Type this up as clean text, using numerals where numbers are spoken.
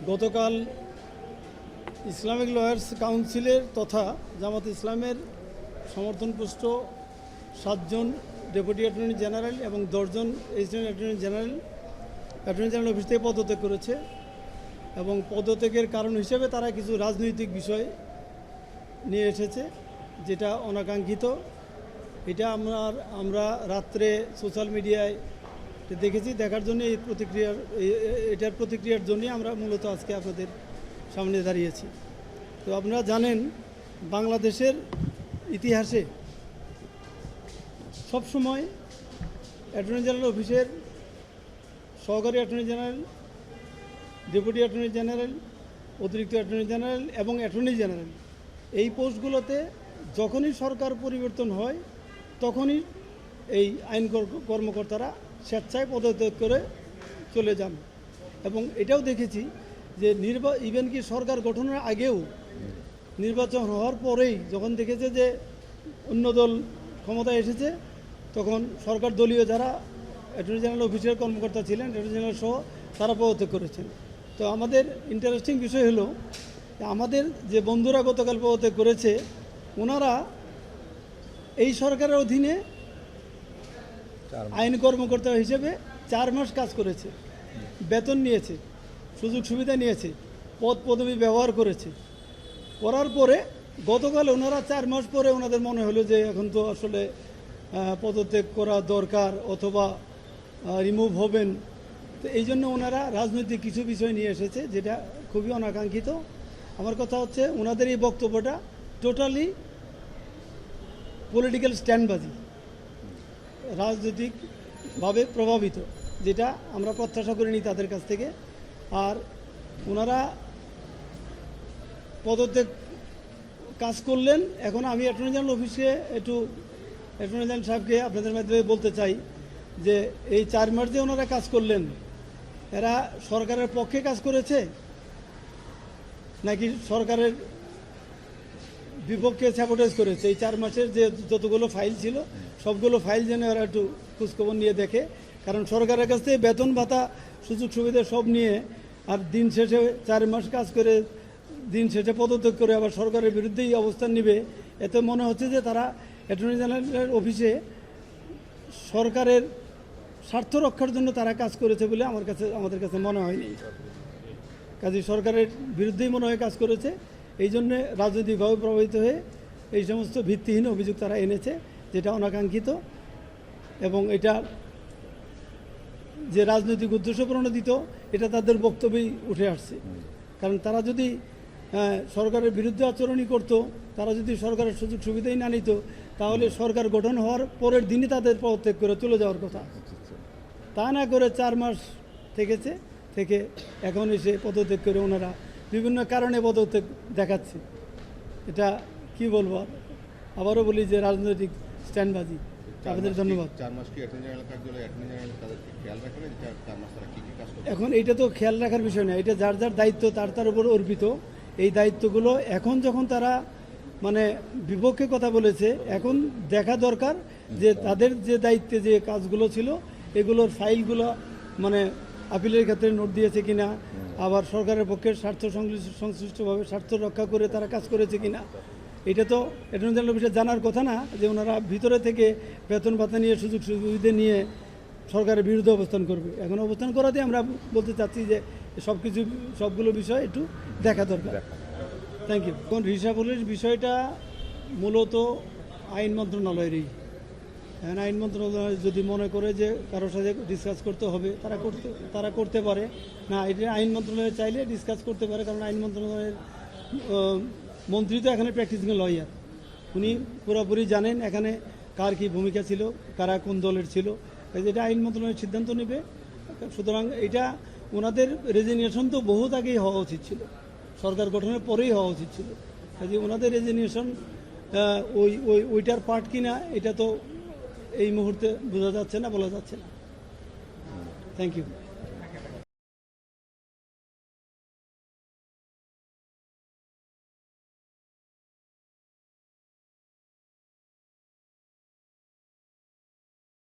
গতকাল Islamic lawyers কাউন্সিলের তথা জামাত ইসলামের সমর্থনপুষ্ট 7 জন ডেপুটি অ্যাটর্নি জেনারেল এবং 10 জন অ্যাসিস্ট্যান্ট অ্যাটর্নি জেনারেল অফিস থেকে পদত্যাগ করেছে এবং পদত্যাগের কারণ হিসেবে তারা কিছু রাজনৈতিক বিষয় নিয়ে এসেছে, যেটা অনাকাঙ্ক্ষিত। এটা আমরা রাত্রে সোশ্যাল মিডিয়ায় দেখেছি, দেখার জন্য এটার প্রতিক্রিয়ার জন্যই আমরা মূলত আজকে আপনাদের সামনে দাঁড়িয়েছি। তো আপনারা জানেন, বাংলাদেশের ইতিহাসে সবসময় অ্যাটর্নি জেনারেল অফিসের সহকারী attorney general, deputy attorney general, অতিরিক্ত অ্যাটর্নি জেনারেল এবং অ্যাটর্নি জেনারেল, এই পোস্টগুলোতে যখনই সরকার পরিবর্তন হয় তখনই এই আইন কর্মকর্তারা স্বেচ্ছায় পদত্যাগ করে চলে যান। এবং এটাও দেখেছি যে ইভেন কি সরকার গঠনের আগেও, নির্বাচন হওয়ার পরেই যখন দেখেছে যে অন্য দল ক্ষমতায় এসেছে, তখন সরকার দলীয় যারা অ্যাটর্নি জেনারেল অফিসের কর্মকর্তা ছিলেন, অ্যাটর্নি জেনারেল সহ, তারা পদত্যাগ করেছেন। তো আমাদের ইন্টারেস্টিং বিষয় হলো, আমাদের যে বন্ধুরা গতকাল পদত্যাগ করেছে, ওনারা এই সরকারের অধীনে আইন কর্মকর্তা হিসেবে 4 মাস কাজ করেছে, বেতন নিয়েছে, সুযোগ সুবিধা নিয়েছে, পদ পদবি ব্যবহার করেছে। করার পরে গতকাল ওনারা 4 মাস পরে ওনাদের মনে হলো যে এখন তো আসলে পদত্যাগ করা দরকার অথবা রিমুভ হবেন। তো এই জন্য ওনারা রাজনৈতিক কিছু বিষয় নিয়ে এসেছে, যেটা খুবই অনাকাঙ্ক্ষিত। আমার কথা হচ্ছে, ওনাদের এই বক্তব্যটা টোটালি পলিটিক্যাল স্ট্যান্ডবাজি, রাজনৈতিকভাবে প্রভাবিত, যেটা আমরা প্রত্যাশা করিনি তাদের কাছ থেকে। আর ওনারা পদত্যাগ কাজ করলেন। এখন আমি অ্যাটর্নি জেনারেল অফিসে অ্যাটর্নি জেনারেল সাহেবকে আপনাদের মাধ্যমে বলতে চাই যে এই 4 মাস যে ওনারা কাজ করলেন, এরা সরকারের পক্ষে কাজ করেছে নাকি সরকারের বিপক্ষে স্যাবোটেজ করেছে? এই 4 মাসের যে যতগুলো ফাইল ছিল, সবগুলো ফাইল যেন এরা একটু খোঁজখবর নিয়ে দেখে। কারণ সরকারের কাছ থেকে বেতন ভাতা সুযোগ সুবিধা সব নিয়ে, আর দিন শেষে 4 মাস কাজ করে দিন শেষে পদত্যাগ করে আবার সরকারের বিরুদ্ধেই অবস্থান নেবে। এতে মনে হচ্ছে যে তারা অ্যাটর্নি জেনারেলের অফিসে সরকারের স্বার্থ রক্ষার জন্য তারা কাজ করেছে বলে আমাদের কাছে মনে হয়নি। কাজে সরকারের বিরুদ্ধেই মনে হয় কাজ করেছে। এই জন্যে রাজনৈতিকভাবে প্রভাবিত হয়ে এই সমস্ত ভিত্তিহীন অভিযোগ তারা এনেছে, যেটা অনাকাঙ্ক্ষিত। এবং এটা যে রাজনৈতিক উদ্দেশ্য প্রণোদিত, এটা তাদের বক্তব্যেই উঠে আসছে। কারণ তারা যদি সরকারের বিরুদ্ধে আচরণই করতো, তারা যদি সরকারের সুযোগ সুবিধাই না নিত, তাহলে সরকার গঠন হওয়ার পরের দিনই তাদের পদত্যাগ করে চলে যাওয়ার কথা। তা না করে 4 মাস থেকে এখন এসে পদত্যাগ করে ওনারা বিভিন্ন কারণে পদত্যাগ দেখাচ্ছে। এটা কি বলবো, আবারও বলি যে রাজনৈতিক স্ট্যান্ডবাজি। আপনাদের ধন্যবাদ। এখন এইটা তো খেয়াল রাখার বিষয় না, এটা যার যার দায়িত্ব তার উপর অর্পিত। এই দায়িত্বগুলো এখন যখন তারা বিপক্ষে কথা বলেছে, এখন দেখা দরকার যে তাদের যে দায়িত্বে যে কাজগুলো ছিল, এগুলোর ফাইলগুলো আপিলের ক্ষেত্রে নোট দিয়েছে কিনা, আবার সরকারের পক্ষে সংশ্লিষ্টভাবে স্বার্থ রক্ষা করে তারা কাজ করেছে কিনা, এটা তো অ্যাটর্নি জেনারেল অফিসে জানার কথা না, যে ওনারা ভিতরে থেকে বেতন ভাতা নিয়ে সুযোগ সুবিধা নিয়ে সরকারের বিরুদ্ধে অবস্থান করবে। এখন অবস্থান করাতে আমরা বলতে চাচ্ছি যে সবগুলো বিষয় একটু দেখা দরকার। Thank you. এখন রিসাবলের বিষয়টা মূলত আইন মন্ত্রণালয়েরই। আইন মন্ত্রণালয় যদি মনে করে যে কারোর সাথে ডিসকাস করতে হবে, তারা করতে পারে। না, এটা আইন মন্ত্রণালয় চাইলে ডিসকাস করতে পারে, কারণ আইন মন্ত্রণালয়ের মন্ত্রী তো এখানে প্র্যাকটিসিং লয়ার, উনি পুরোপুরি জানেন এখানে কার কী ভূমিকা ছিল, কারা কোন দলের ছিল। এটা আইন মন্ত্রণালয়ের সিদ্ধান্ত নেবে। সুতরাং এটা ওনাদের রেজিগনেশন তো বহুত আগেই হওয়া উচিত ছিল, সরকার গঠনের পরেই হওয়া উচিত ছিল। কাজে ওনাদের রেজিগনেশন ওইটার পার্ট কিনা, এটা তো এই মুহূর্তে বোঝা যাচ্ছে না, বলা যাচ্ছে না। Thank you.